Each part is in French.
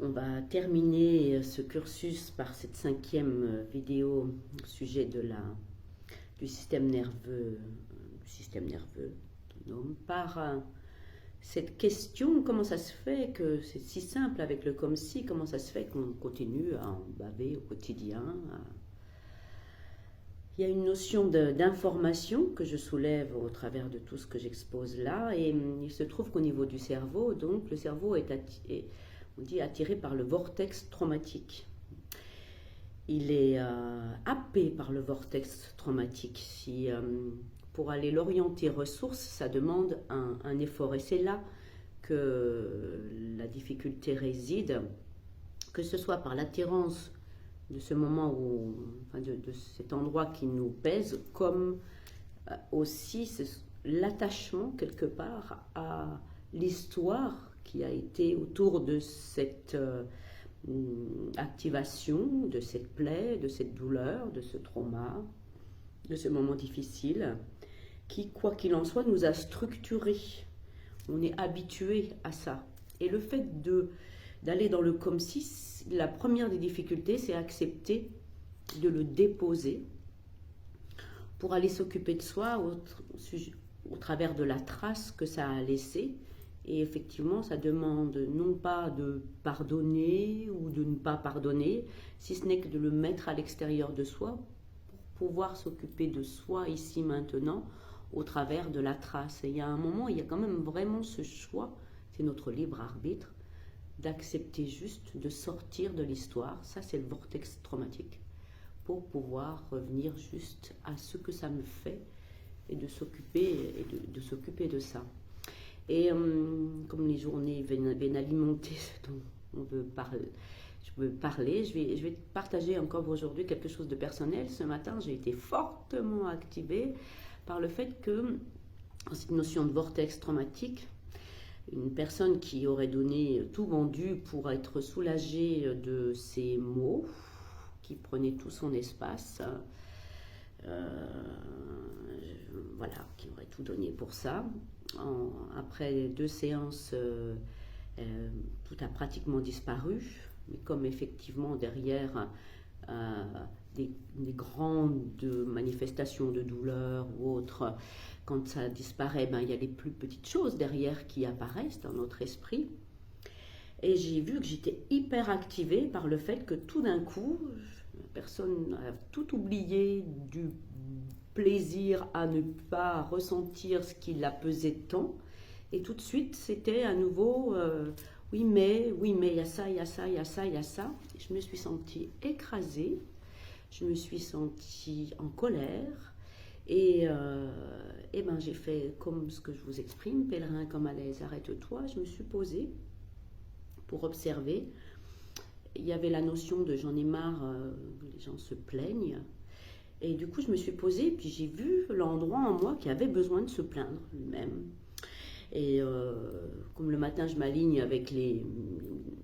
On va terminer ce cursus par cette 5e vidéo au sujet du système nerveux autonome, par cette question: comment ça se fait que c'est si simple avec le comme si, comment ça se fait qu'on continue à en baver au quotidien. Il y a une notion d'information que je soulève au travers de tout ce que j'expose là, et il se trouve qu'au niveau du cerveau, donc le cerveau est on dit attiré par le vortex traumatique. Il est happé par le vortex traumatique. Si, pour aller l'orienter ressources, ça demande un effort. Et c'est là que la difficulté réside, que ce soit par l'attirance de ce moment de cet endroit qui nous pèse, comme aussi l'attachement quelque part à l'histoire qui a été autour de cette activation, de cette plaie, de cette douleur, de ce trauma, de ce moment difficile, qui, quoi qu'il en soit, nous a structurés. On est habitué à ça. Et le fait d'aller dans le comme si, la première des difficultés, c'est accepter de le déposer pour aller s'occuper de soi au travers de la trace que ça a laissée. Et effectivement, ça demande non pas de pardonner ou de ne pas pardonner, si ce n'est que de le mettre à l'extérieur de soi pour pouvoir s'occuper de soi ici maintenant au travers de la trace. Et il y a un moment, il y a quand même vraiment ce choix, c'est notre libre arbitre, d'accepter juste de sortir de l'histoire. Ça, c'est le vortex traumatique, pour pouvoir revenir juste à ce que ça me fait et de s'occuper de ça. Et comme les journées viennent alimenter ce dont je veux parler, je vais partager encore aujourd'hui quelque chose de personnel. Ce matin, j'ai été fortement activée par le fait que, dans cette notion de vortex traumatique, une personne qui aurait donné tout vendu pour être soulagée de ses maux, qui prenait tout son espace, voilà, qui aurait tout donné pour ça. Après 2 séances, tout a pratiquement disparu, mais comme effectivement derrière des grandes manifestations de douleur ou autres, quand ça disparaît, il y a les plus petites choses derrière qui apparaissent dans notre esprit. Et j'ai vu que j'étais hyper activée par le fait que tout d'un coup, la personne a tout oublié du plaisir à ne pas ressentir ce qui la pesait tant. Et tout de suite, c'était à nouveau oui, mais il y a ça, il y a ça, il y a ça, il y a ça. Et je me suis sentie écrasée, je me suis sentie en colère. Et j'ai fait comme ce que je vous exprime, pèlerin comme à l'aise, arrête-toi. Je me suis posée pour observer. Il y avait la notion de j'en ai marre, les gens se plaignent. Et du coup, je me suis posée, puis j'ai vu l'endroit en moi qui avait besoin de se plaindre lui-même. Et comme le matin, je m'aligne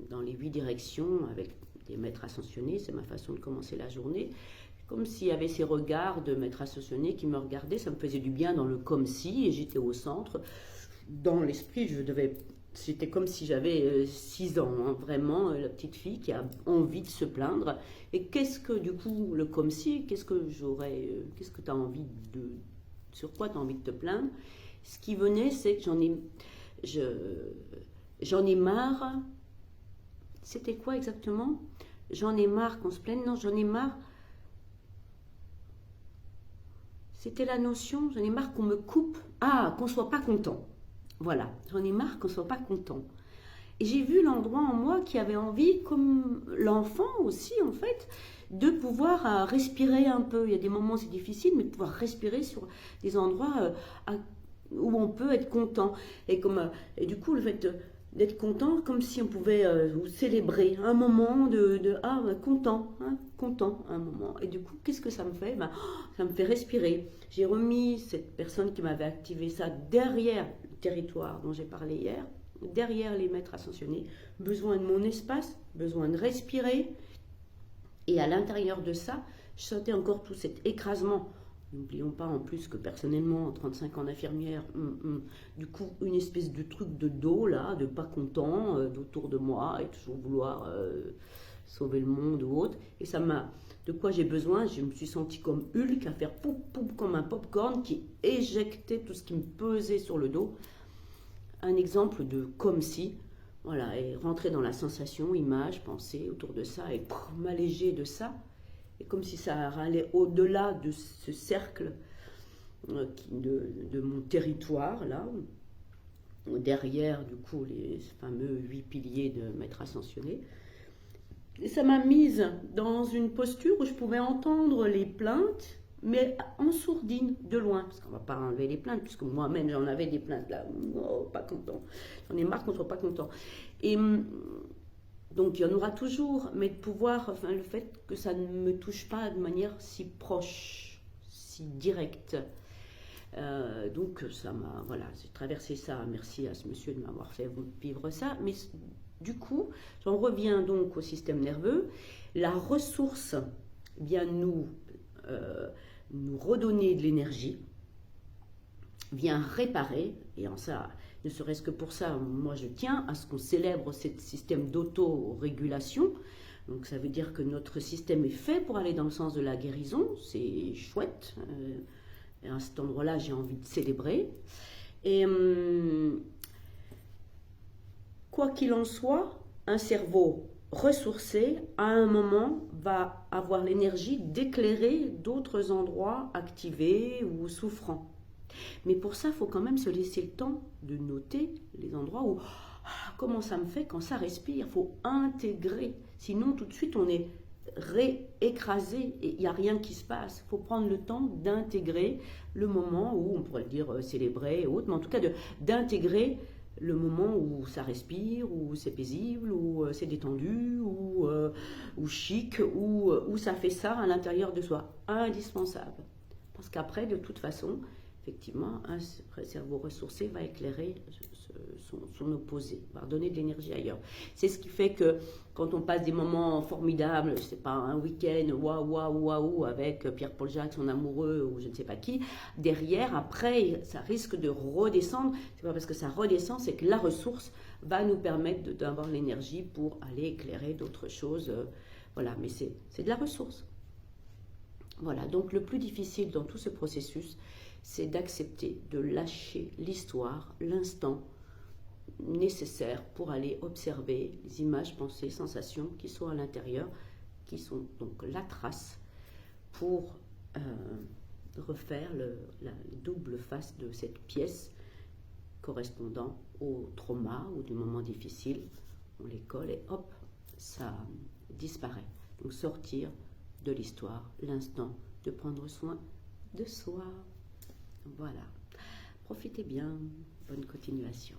dans les 8 directions avec des maîtres ascensionnés, c'est ma façon de commencer la journée. Comme s'il y avait ces regards de maîtres ascensionnés qui me regardaient, ça me faisait du bien dans le comme si, et j'étais au centre. Dans l'esprit, c'était comme si j'avais 6 ans, hein, vraiment, la petite fille qui a envie de se plaindre. Et qu'est-ce que, du coup, le comme si, qu'est-ce que tu as envie sur quoi tu as envie de te plaindre? Ce qui venait, c'est que j'en ai marre. C'était quoi exactement? J'en ai marre qu'on se plaigne? Non, j'en ai marre. C'était la notion, j'en ai marre qu'on me coupe. Ah, qu'on soit pas content. Voilà, j'en ai marre qu'on soit pas content. Et j'ai vu l'endroit en moi qui avait envie, comme l'enfant aussi en fait, de pouvoir respirer un peu. Il y a des moments c'est difficile, mais de pouvoir respirer sur des endroits où on peut être content. Et du coup, le fait d'être content, comme si on pouvait célébrer un moment content, hein, content un moment. Et du coup, qu'est-ce que ça me fait? Ça me fait respirer. J'ai remis cette personne qui m'avait activé ça derrière le territoire dont j'ai parlé hier, derrière les maîtres ascensionnés, besoin de mon espace, besoin de respirer. Et à l'intérieur de ça, je sentais encore tout cet écrasement N'oublions pas en plus que personnellement, 35 ans d'infirmière, du coup, une espèce de truc de dos, là, de pas content d'autour de moi et toujours vouloir sauver le monde ou autre. Et ça m'a. De quoi j'ai besoin? Je me suis sentie comme Hulk à faire poup poup comme un popcorn qui éjectait tout ce qui me pesait sur le dos. Un exemple de comme si, voilà, et rentrer dans la sensation, image, pensée autour de ça et m'alléger de ça. Et comme si ça allait au-delà de ce cercle de mon territoire, là, derrière, du coup, les fameux 8 piliers de Maître Ascensionné. Et ça m'a mise dans une posture où je pouvais entendre les plaintes, mais en sourdine, de loin. Parce qu'on ne va pas enlever les plaintes, puisque moi-même, j'en avais des plaintes là. Oh, pas content. J'en ai marre qu'on ne soit pas content. Et donc, il y en aura toujours, mais de pouvoir, enfin, le fait que ça ne me touche pas de manière si proche, si directe. Donc, ça m'a, voilà, j'ai traversé ça. Merci à ce monsieur de m'avoir fait vivre ça. Mais du coup, j'en reviens donc au système nerveux. La ressource vient nous redonner de l'énergie, vient réparer, et en ça, ne serait-ce que pour ça, moi je tiens à ce qu'on célèbre ce système d'autorégulation. Donc ça veut dire que notre système est fait pour aller dans le sens de la guérison, c'est chouette. Et à cet endroit-là, j'ai envie de célébrer. Et quoi qu'il en soit, un cerveau ressourcé, à un moment, va avoir l'énergie d'éclairer d'autres endroits activés ou souffrants. Mais pour ça, il faut quand même se laisser le temps de noter les endroits où comment ça me fait quand ça respire. Il faut intégrer. Sinon, tout de suite, on est réécrasé et il n'y a rien qui se passe. Il faut prendre le temps d'intégrer le moment où, on pourrait le dire célébrer ou autre, mais en tout cas d'intégrer le moment où ça respire, où c'est paisible, où c'est détendu, où chic, où ça fait ça à l'intérieur de soi. Indispensable. Parce qu'après, de toute façon, effectivement, un cerveau ressourcé va éclairer son opposé, va donner de l'énergie ailleurs. C'est ce qui fait que quand on passe des moments formidables, je ne sais pas, un week-end, waouh, avec Pierre-Paul Jacques, son amoureux, ou je ne sais pas qui, derrière, après, ça risque de redescendre. C'est pas parce que ça redescend, c'est que la ressource va nous permettre d'avoir l'énergie pour aller éclairer d'autres choses. Voilà, mais c'est de la ressource. Voilà, donc le plus difficile dans tout ce processus, c'est d'accepter, de lâcher l'histoire, l'instant nécessaire pour aller observer les images, pensées, sensations qui sont à l'intérieur, qui sont donc la trace pour refaire la double face de cette pièce correspondant au trauma ou du moment difficile. On les colle et hop, ça disparaît. Donc sortir de l'histoire, l'instant de prendre soin de soi. Voilà. Profitez bien. Bonne continuation.